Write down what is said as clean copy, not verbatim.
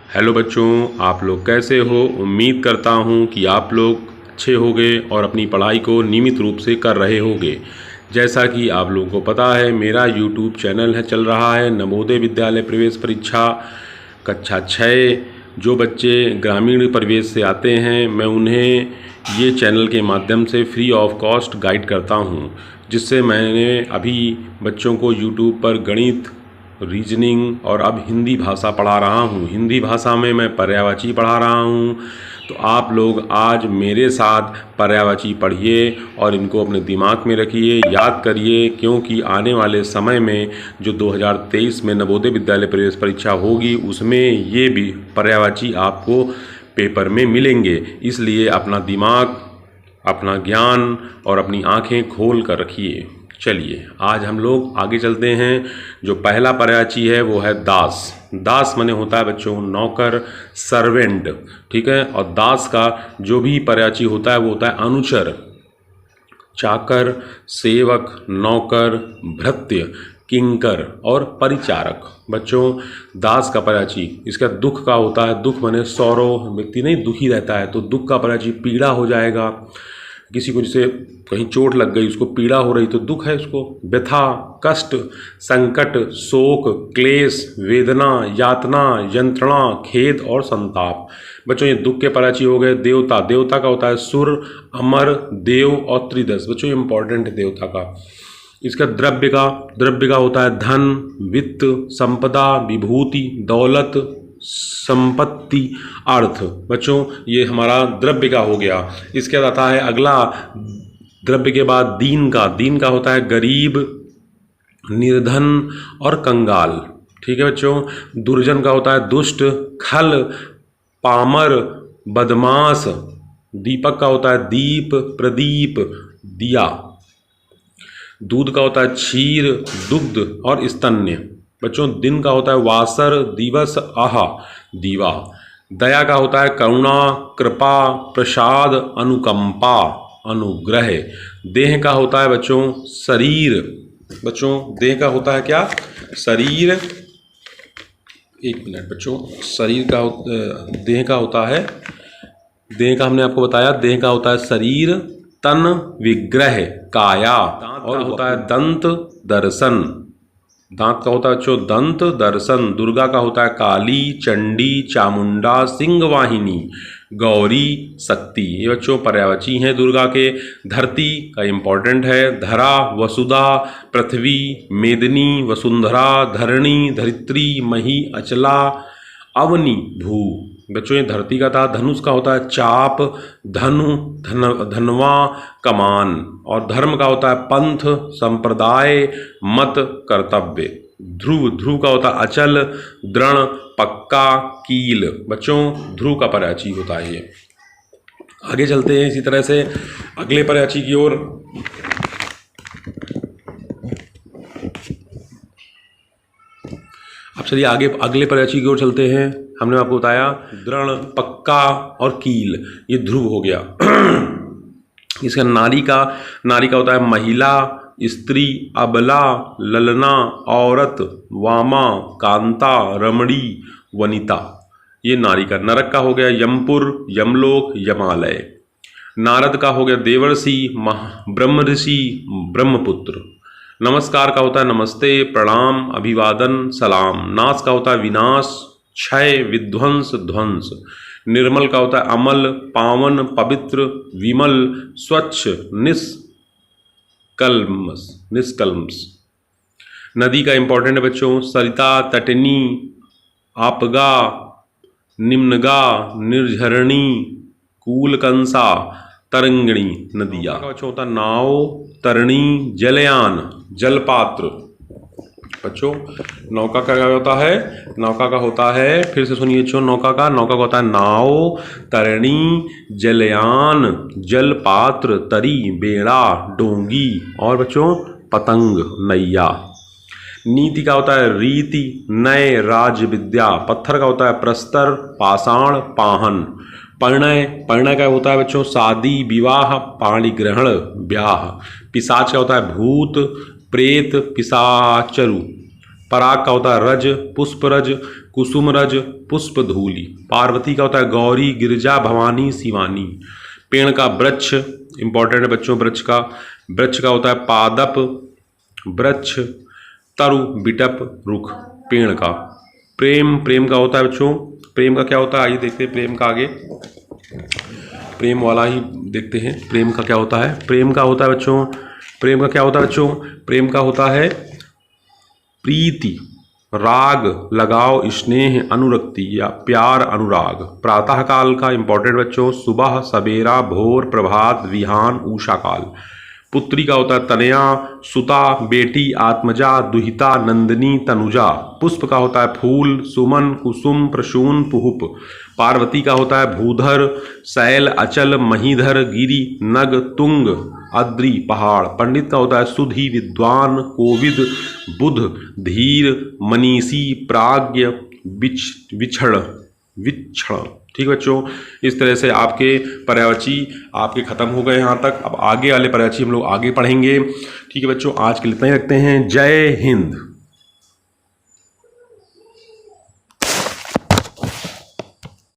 Hello बच्चों, आप लोग कैसे हो। उम्मीद करता हूँ कि आप लोग अच्छे होंगे और अपनी पढ़ाई को नियमित रूप से कर रहे होंगे। जैसा कि आप लोगों को पता है, मेरा यूट्यूब चैनल चल रहा है नवोदय विद्यालय प्रवेश परीक्षा कक्षा 6। जो बच्चे ग्रामीण परिवेश से आते हैं, मैं उन्हें ये चैनल के माध्यम से फ्री ऑफ कॉस्ट गाइड करता हूँ, जिससे मैंने अभी बच्चों को यूट्यूब पर गणित, रीजनिंग और अब हिंदी भाषा पढ़ा रहा हूँ। हिंदी भाषा में मैं पर्यायवाची पढ़ा रहा हूँ। तो आप लोग आज मेरे साथ पर्यायवाची पढ़िए और इनको अपने दिमाग में रखिए, याद करिए, क्योंकि आने वाले समय में जो 2023 में नवोदय विद्यालय प्रवेश परीक्षा होगी, उसमें ये भी पर्यायवाची आपको पेपर में मिलेंगे। इसलिए अपना दिमाग, अपना ज्ञान और अपनी आँखें खोल कर रखिए। चलिए आज हम लोग आगे चलते हैं। जो पहला पर्यायवाची है वो है दास। दास माने होता है बच्चों नौकर, सर्वेंट, ठीक है। और दास का जो भी पर्यायवाची होता है वो होता है अनुचर, चाकर, सेवक, नौकर, भृत्य, किंकर और परिचारक। बच्चों दास का पर्यायवाची इसका दुख का होता है। दुख माने सौरव, व्यक्ति नहीं दुखी रहता है, तो दुख का पर्यायवाची पीड़ा हो जाएगा। किसी को जैसे कहीं चोट लग गई, उसको पीड़ा हो रही तो दुख है उसको। व्यथा, कष्ट, संकट, शोक, क्लेश, वेदना, यातना, यंत्रणा, खेद और संताप। बच्चों ये दुख के पर्यायवाची हो गए। देवता, देवता का होता है सुर, अमर, देव और त्रिदश। बच्चों ये इंपॉर्टेंट है देवता का। इसका द्रव्य का होता है धन, वित्त, संपदा, विभूति, दौलत, संपत्ति, अर्थ। बच्चों ये हमारा द्रव्य का हो गया। इसके बाद आता है अगला द्रव्य के बाद दीन का होता है गरीब, निर्धन और कंगाल, ठीक है बच्चों। दुर्जन का होता है दुष्ट, खल, पामर, बदमाश। दीपक का होता है दीप, प्रदीप, दिया। दूध का होता है क्षीर, दुग्ध और स्तन्य। बच्चों दिन का होता है वासर, दिवस, आहा, दीवा। दया का होता है करुणा, कृपा, प्रसाद, अनुकंपा, अनुग्रह। देह का होता है बच्चों शरीर। बच्चों देह का होता है क्या? शरीर। एक मिनट बच्चों, शरीर का देह का होता है, देह का हमने आपको बताया, देह का होता है शरीर, तन, विग्रह, काया। और होता है दंत, दर्शन। दांत का होता है बच्चों दंत, दर्शन। दुर्गा का होता है काली, चंडी, चामुंडा, सिंहवाहिनी, गौरी, शक्ति। ये बच्चों पर्यायवाची हैं दुर्गा के। धरती का इम्पोर्टेंट है धरा, वसुधा, पृथ्वी, मेदिनी, वसुंधरा, धरणी, धरित्री, मही, अचला, अवनी, भू। बच्चों ये धरती का था। धनुष का होता है चाप, धनु, धनवा, कमान। और धर्म का होता है पंथ, संप्रदाय, मत, कर्तव्य। ध्रुव का होता है अचल, दृढ़, पक्का, कील। बच्चों ध्रुव का पर्यायवाची होता है ये। आगे चलते हैं इसी तरह से अगले पर्यायवाची की ओर। अब चलिए आगे अगले पर्यायवाची की ओर चलते हैं। हमने आपको बताया दृढ़, पक्का और कील, ये ध्रुव हो गया। इसका नारी का होता है महिला, स्त्री, अबला, ललना, औरत, वामा, कांता, रमणी, वनिता। ये नारी का। नरक का हो गया यमपुर, यमलोक, यमालय। नारद का हो गया देवर्षि, ब्रह्म ऋषि, ब्रह्मपुत्र। नमस्कार का होता है नमस्ते, प्रणाम, अभिवादन, सलाम। नाश का होता है विनाश, क्षय, विध्वंस, ध्वंस। निर्मल का होता है अमल, पावन, पवित्र, विमल, स्वच्छ, निष्कल्मष। नदी का इंपॉर्टेंट है बच्चों सरिता, तटनी, आपगा, निम्नगा, निर्झरणी, कूलकंसा, तरंगिणी, नदिया। का बच्चों होता है नाव, तरणी, जलयान, जलपात्र। बच्चों नौका का क्या होता है? नौका का होता है, फिर से सुनिए बच्चों, नौका का होता है नाव, तरणी, जलयान, जलपात्र, तरी, बेड़ा, डोंगी और बच्चों पतंग, नैया। नीति का होता है रीति, नय, राज विद्या। पत्थर का होता है प्रस्तर, पाषाण, पाहन। परिणय का होता है बच्चों शादी, विवाह, पाणी ग्रहण, ब्याह। पिशाच का होता है भूत, प्रेत, पिशाचरु। पराग का होता है रज, पुष्परज, कुसुमरज पुष्प धूलि। पार्वती का होता है गौरी, गिरिजा, भवानी, शिवानी। पेड़ का वृक्ष, इंपॉर्टेंट है बच्चों, वृक्ष का होता है पादप, वृक्ष, तरु, बिटप, रुख। पेड़ का प्रेम का होता है बच्चों, प्रेम का क्या होता है, आइए देखते हैं प्रेम का आगे, प्रेम वाला ही देखते हैं। प्रेम का क्या होता है, प्रेम का होता है बच्चों, प्रेम का क्या होता है बच्चों, प्रेम का होता है प्रीति, राग, लगाव, स्नेह, अनुरक्ति या प्यार, अनुराग। प्रातः काल का इंपॉर्टेंट बच्चों, सुबह, सवेरा, भोर, प्रभात, विहान, उषा काल। पुत्री का होता है तनया, सुता, बेटी, आत्मजा, दुहिता, नंदिनी, तनुजा। पुष्प का होता है फूल, सुमन, कुसुम, प्रसून, पुहुप। पार्वती का होता है भूधर, शैल, अचल, महीधर, गिरि, नग, तुंग, अद्रि, पहाड़। पंडित का होता है सुधि, विद्वान, कोविद, बुध, धीर, मनीषी, प्राज्ञ, विक्षण। ठीक है बच्चों, इस तरह से आपके पर्यायवाची आपके खत्म हो गए यहाँ तक। अब आगे वाले पर्यायवाची हम लोग आगे पढ़ेंगे। ठीक है बच्चों, आज के लिए इतना ही रखते हैं। जय हिंद।